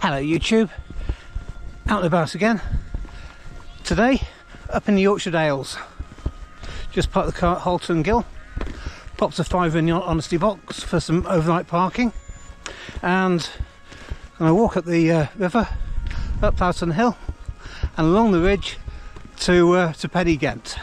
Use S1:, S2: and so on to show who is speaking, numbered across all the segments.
S1: Hello YouTube, out and about again. Today, up in the Yorkshire Dales. Just parked the car at Halton Gill, popped a £5 in the honesty box for some overnight parking, and I walk up the river, up Halton Hill, and along the ridge to Pen y Ghent.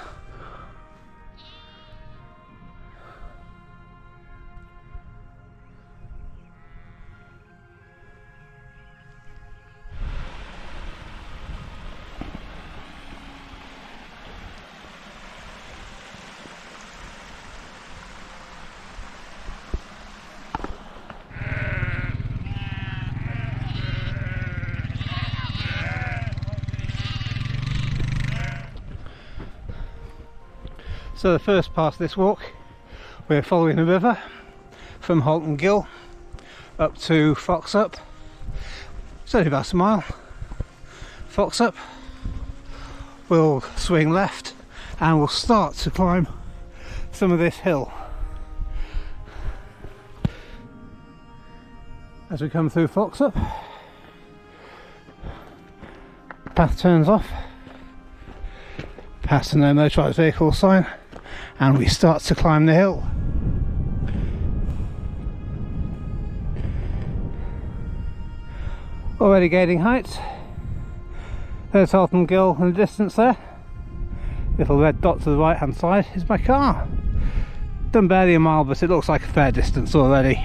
S1: So the first part of this walk, we're following the river from Halton Gill up to Foxup. It's only about a mile. Foxup, we'll swing left and we'll start to climb some of this hill. As we come through Foxup, path turns off, past the no motorised vehicle sign, and we start to climb the hill. Already gaining height. There's Horton Gill in the distance there. Little red dot to the right hand side is my car. Done barely a mile, but it looks like a fair distance already.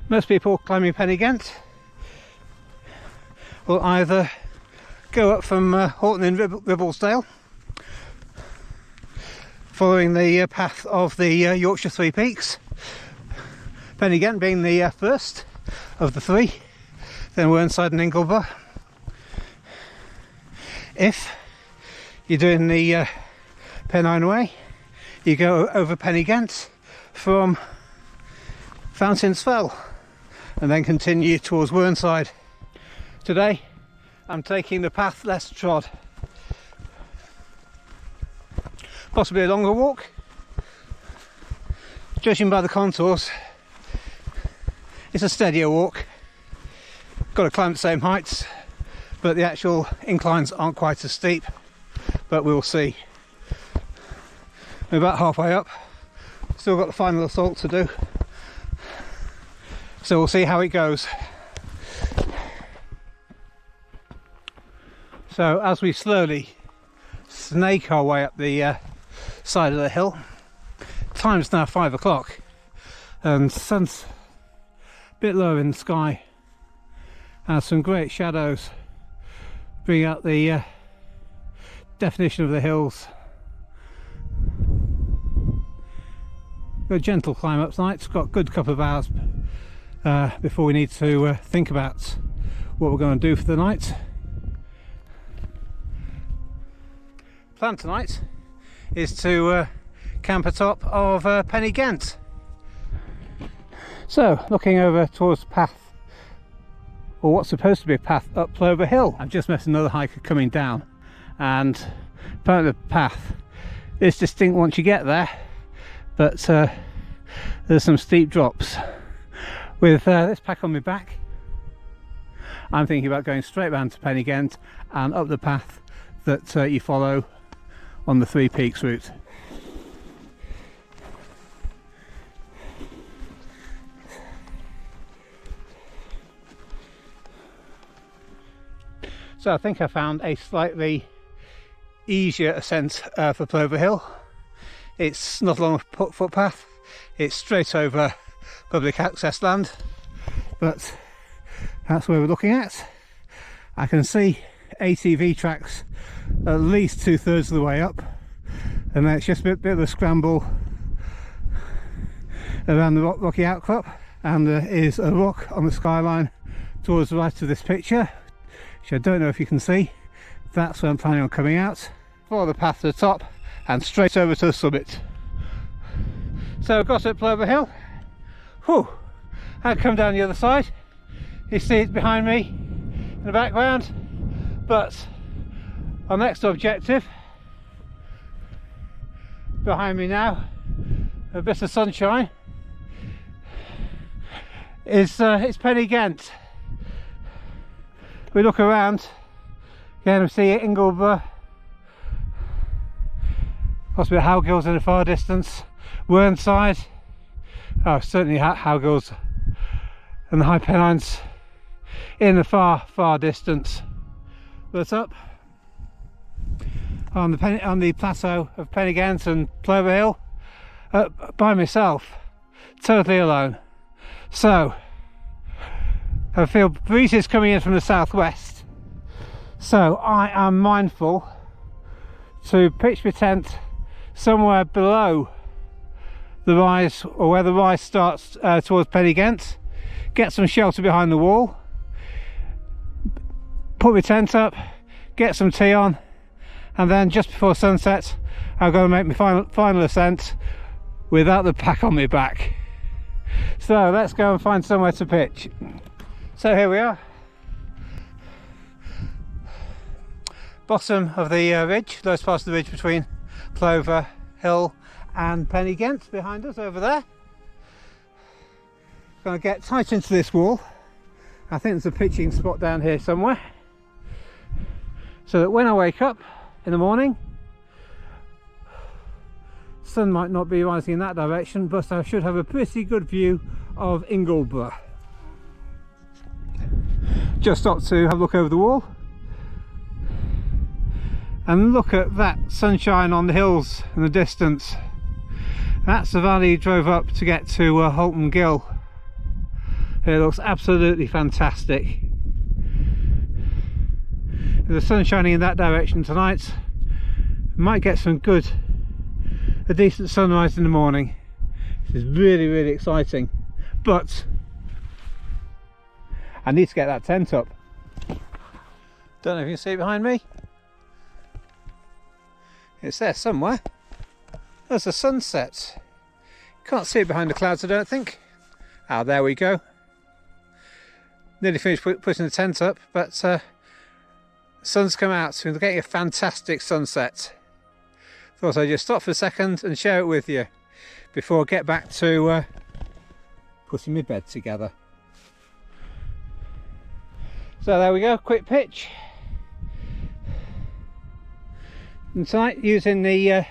S1: Most people climbing Pen y Ghent will either go up from Horton in Ribblesdale, following the path of the Yorkshire Three Peaks, Pen y Ghent being the first of the three, then Whernside and Ingleby. If you're doing the Pennine Way, you go over Pen y Ghent from Fountains Fell and then continue towards Whernside. Today I'm taking the path less trod, possibly a longer walk. Judging by the contours, it's a steadier walk. Got to climb the same heights, but the actual inclines aren't quite as steep, but we'll see. We're about halfway up, still got the final assault to do. So we'll see how it goes. So as we slowly snake our way up the side of the hill, time's now 5 o'clock and sun's a bit low in the sky, and some great shadows bring out the definition of the hills. Got a gentle climb up tonight. It's got a good couple of hours before we need to think about what we're going to do for the night. Plan tonight is to camp atop of Pen y Ghent. So looking over towards the path, or what's supposed to be a path up Plover Hill, I've just met another hiker coming down, and apparently the path is distinct once you get there, but there's some steep drops. With this pack on my back, I'm thinking about going straight round to Pen y Ghent and up the path that you follow on the Three Peaks route. So I think I found a slightly easier ascent for Plover Hill. It's not along a footpath, it's straight over public access land, but that's where we're looking at. I can see ATV tracks at least 2/3 of the way up, and then it's just a bit of a scramble around the rocky outcrop, and there is a rock on the skyline towards the right of this picture, which I don't know if you can see. That's where I'm planning on coming out. Follow the path to the top and straight over to the summit. So I've got at Plover Hill. Whew, I'd come down the other side. You see it behind me in the background, but Our next objective, behind me now, a bit of sunshine, is it's Pen y Ghent. We look around, again we see Ingleby, possibly Halton Gill in the far distance, Whernside, oh certainly Halton Gill and the High Pennines in the far distance. But up on the plateau of Pen y Ghent and Plover Hill, by myself, totally alone. So I feel breezes coming in from the southwest, so I am mindful to pitch my tent somewhere below the rise, or where the rise starts towards Pen y Ghent, get some shelter behind the wall, put my tent up, get some tea on, and then just before sunset I've got to make my final ascent without the pack on my back. So let's go and find somewhere to pitch. So here we are, bottom of the ridge, lowest part of the ridge between Plover Hill and Pen y Ghent behind us over there. Going to get tight into this wall. I think there's a pitching spot down here somewhere, so that when I wake up in the morning, sun might not be rising in that direction, but I should have a pretty good view of Ingleby. Just stopped to have a look over the wall and look at that sunshine on the hills in the distance. That's the valley you drove up to get to Halton Gill. It looks absolutely fantastic. There's the sun shining in that direction tonight. Might get a decent sunrise in the morning. This is really exciting, but I need to get that tent up. Don't know if you can see it behind me. It's there somewhere. There's the sunset. Can't see it behind the clouds, I don't think. Ah, there we go. Nearly finished putting the tent up, but the sun's come out, so we're getting a fantastic sunset. Thought I'd just stop for a second and share it with you before I get back to putting my bed together. So there we go, quick pitch. And tonight using the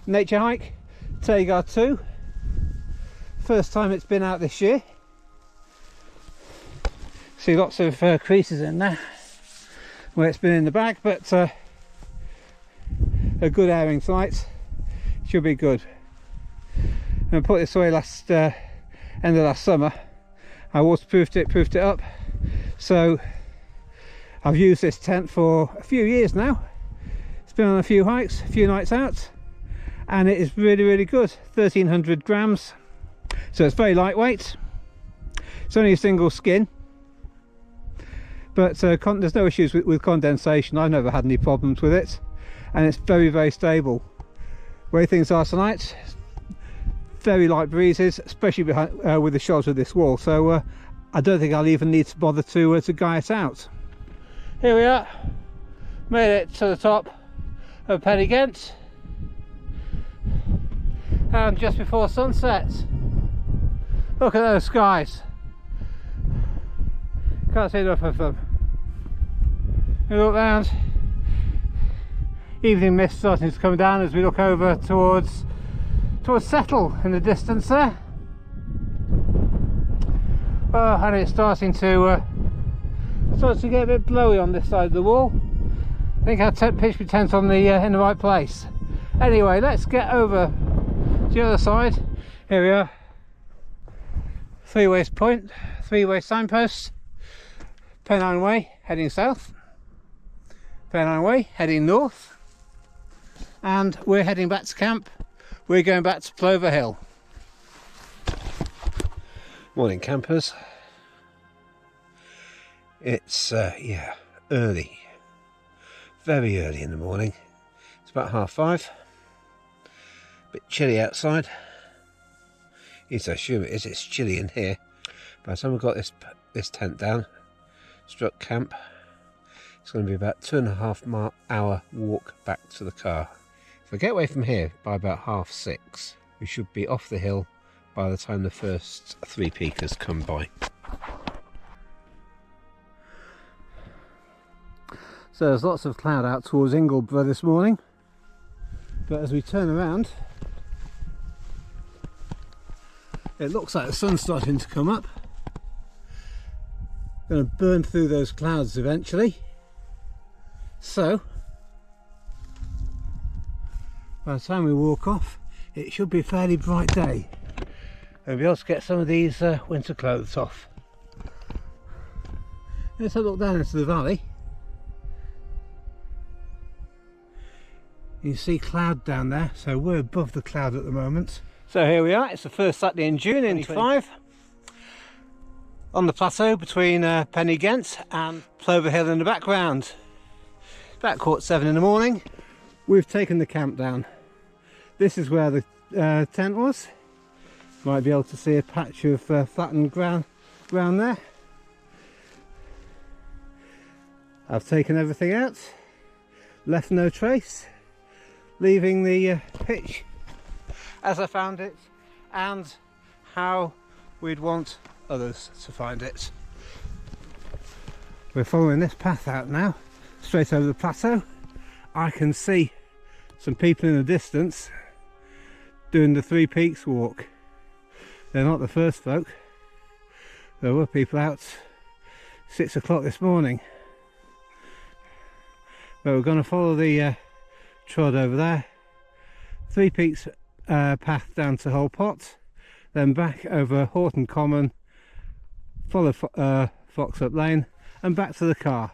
S1: Naturehike Tagar 2. First time it's been out this year. See lots of creases in there where it's been in the bag, but a good airing tonight should be good. I put this away end of last summer. I waterproofed it, proofed it up, so I've used this tent for a few years now. It's been on a few hikes, a few nights out, and it is really good. 1300 grams, so it's very lightweight. It's only a single skin, but there's no issues with condensation. I've never had any problems with it, and it's very stable. The way things are tonight, very light breezes, especially behind, with the shelter of this wall, so I don't think I'll even need to bother to guy it out. Here we are, made it to the top of Pen y Ghent, and just before sunset. Look at those skies, can't see enough of them. We look round, evening mist starting to come down as we look over towards Settle in the distance there. Oh, and it's starting to get a bit blowy on this side of the wall. I think I'll pitch my tent on in the right place. Anyway, let's get over to the other side. Here we are. Three-way signpost. Pennine Way heading south. Pennine Way heading north. And we're heading back to camp. We're going back to Plover Hill. Morning campers. It's yeah, early. Very early in the morning. It's about 5:30. Bit chilly outside. Yes, I assume it is. It's chilly in here. By the time we've got this tent down, struck camp, It's going to be about 2.5 hour walk back to the car. If I get away from here by about 6:30, we should be off the hill by the time the first 3 peakers come by. So there's lots of cloud out towards Ingleborough this morning, but as we turn around it looks like the sun's starting to come up. Going to burn through those clouds eventually, so by the time we walk off it should be a fairly bright day and be able to get some of these winter clothes off. Let's have a look down into the valley. You see cloud down there, so we're above the cloud at the moment. So here we are, it's the first Saturday in June in 25 on the plateau between Pen y Ghent and Plover Hill in the background. About 7:15 in the morning. We've taken the camp down. This is where the tent was. Might be able to see a patch of flattened ground there. I've taken everything out, left no trace, leaving the pitch as I found it and how we'd want others to find it. We're following this path out now, straight over the plateau. I can see some people in the distance doing the 3 Peaks walk. They're not the first folk. There were people out 6 o'clock this morning. But we're going to follow the trod over there, 3 Peaks path down to Hull Pot, then back over Horton Common, follow Foxup Lane and back to the car.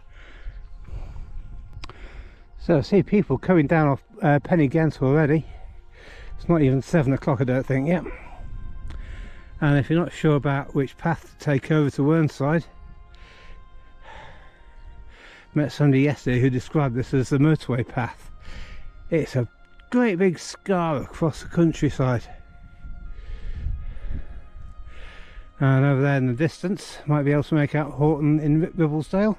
S1: So I see people coming down off Pen y Ghent already. It's not even 7 o'clock I don't think yet. And if you're not sure about which path to take over to Whernside, met somebody yesterday who described this as the motorway path. It's a great big scar across the countryside. And over there in the distance, might be able to make out Horton in Ribblesdale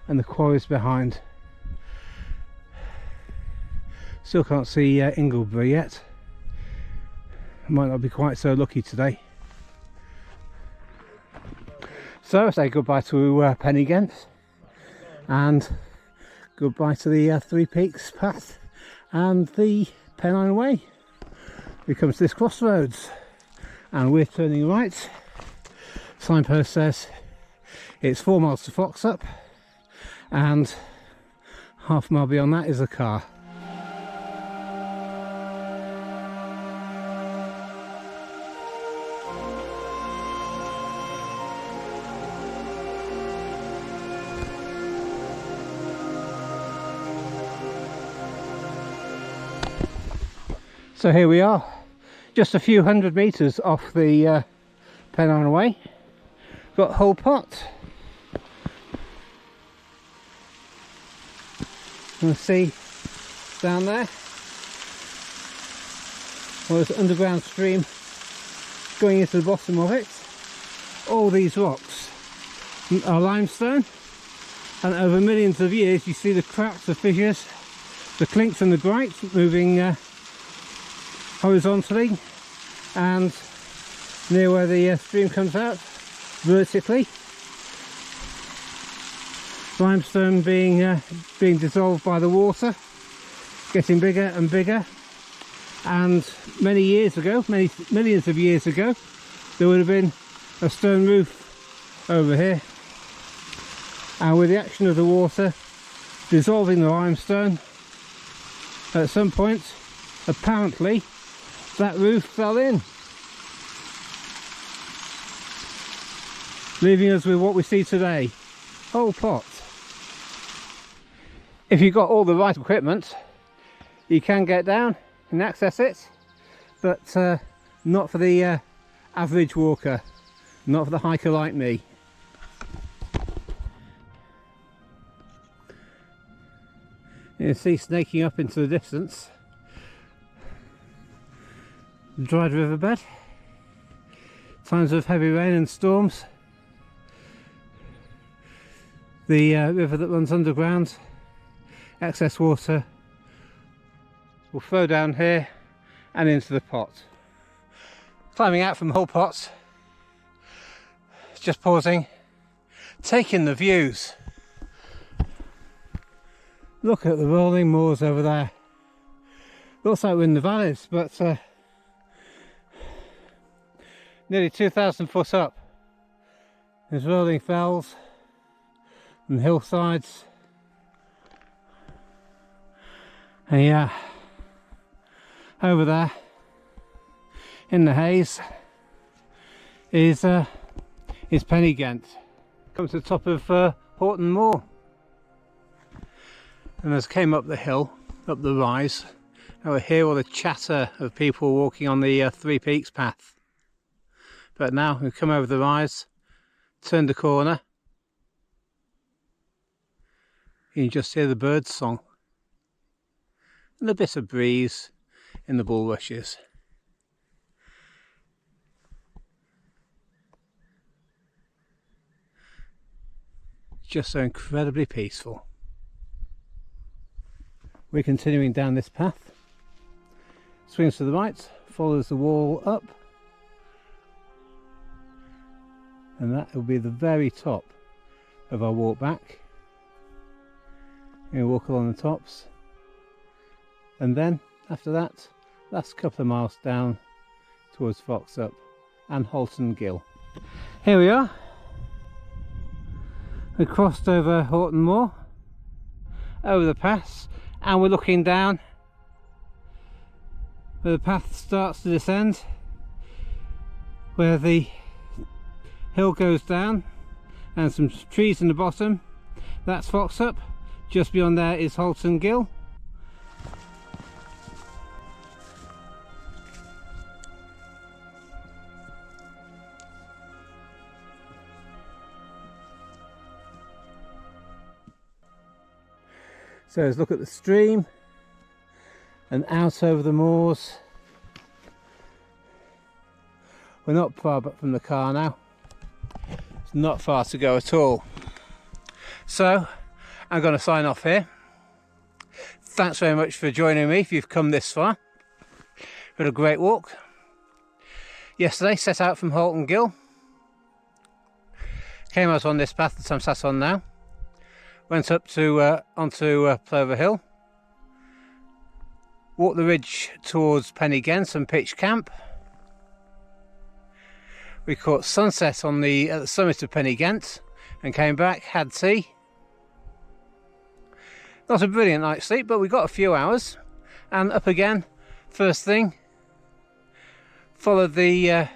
S1: and the quarries behind. Still can't see Ingleborough yet. Might not be quite so lucky today. So I say goodbye to Pen y Ghent and goodbye to the 3 Peaks path and the Pennine Way. We come to this crossroads and we're turning right. Signpost says it's 4 miles to Foxup and half a mile beyond that is the car. So here we are, just a few hundred metres off the Pennine Way. Got Hull Pot. You can see down there, well, there's an underground stream going into the bottom of it. All these rocks are limestone, and over millions of years you see the cracks, the fissures, the clinks and the gripes moving horizontally, and near where the stream comes out vertically, limestone being dissolved by the water, getting bigger and bigger. And many years ago, millions of years ago, there would have been a stone roof over here, and with the action of the water dissolving the limestone, at some point apparently that roof fell in, leaving us with what we see today, Hull Pot. If you've got all the right equipment, you can get down and access it, but not for the average walker, not for the hiker like me. You can see snaking up into the distance the dried riverbed. Times of heavy rain and storms, the river that runs underground. Excess water will flow down here and into the pot. Climbing out from Hull Pot, just pausing, taking the views. Look at the rolling moors over there. Looks like we're in the valleys, but nearly 2,000 foot up. There's rolling fells and hillsides. And yeah, over there in the haze is Pen y Ghent. Come to the top of Horton Moor, and as I came up the hill, up the rise, I would hear all the chatter of people walking on the Three Peaks path. But now we've come over the rise, turned the corner, you can just hear the birds' song and a bit of breeze in the bulrushes. Just so incredibly peaceful. We're continuing down this path. Swings to the right, follows the wall up, and that will be the very top of our walk back. We'll walk along the tops, and then after that, last couple of miles down towards Foxup and Halton Gill. Here we are. We crossed over Horton Moor, over the pass, and we're looking down where the path starts to descend, where the hill goes down and some trees in the bottom. That's Foxup. Just beyond there is Halton Gill. So let's look at the stream and out over the moors. We're not far back from the car now. It's not far to go at all. So I'm going to sign off here. Thanks very much for joining me if you've come this far. We had a great walk. Yesterday set out from Halton Gill. Came out on this path that I'm sat on now. Went up to onto Plover Hill, walked the ridge towards Pen y Ghent and pitched camp. We caught sunset on at the summit of Pen y Ghent and came back, had tea. Not a brilliant night's sleep, but we got a few hours, and up again first thing. Followed the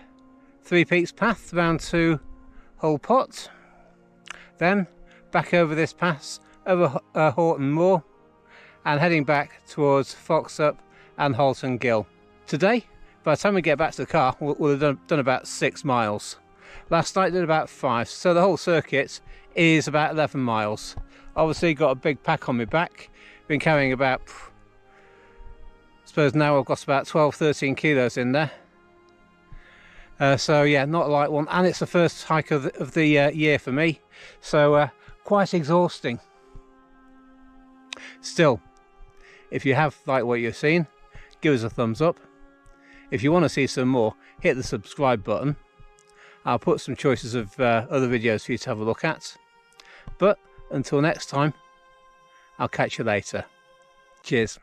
S1: Three Peaks path round to Hull Pot, then back over this pass, over Horton Moor, and heading back towards Foxup and Halton Gill. Today, by the time we get back to the car, we'll have done about 6 miles. Last night did about 5, so the whole circuit is about 11 miles. Obviously got a big pack on my back, been carrying about, I suppose now I've got about 12-13 kilos in there. So yeah, not a light one, and it's the first hike of the year for me, so quite exhausting. Still, if you have liked what you've seen, give us a thumbs up. If you want to see some more, hit the subscribe button. I'll put some choices of other videos for you to have a look at. But until next time, I'll catch you later. Cheers.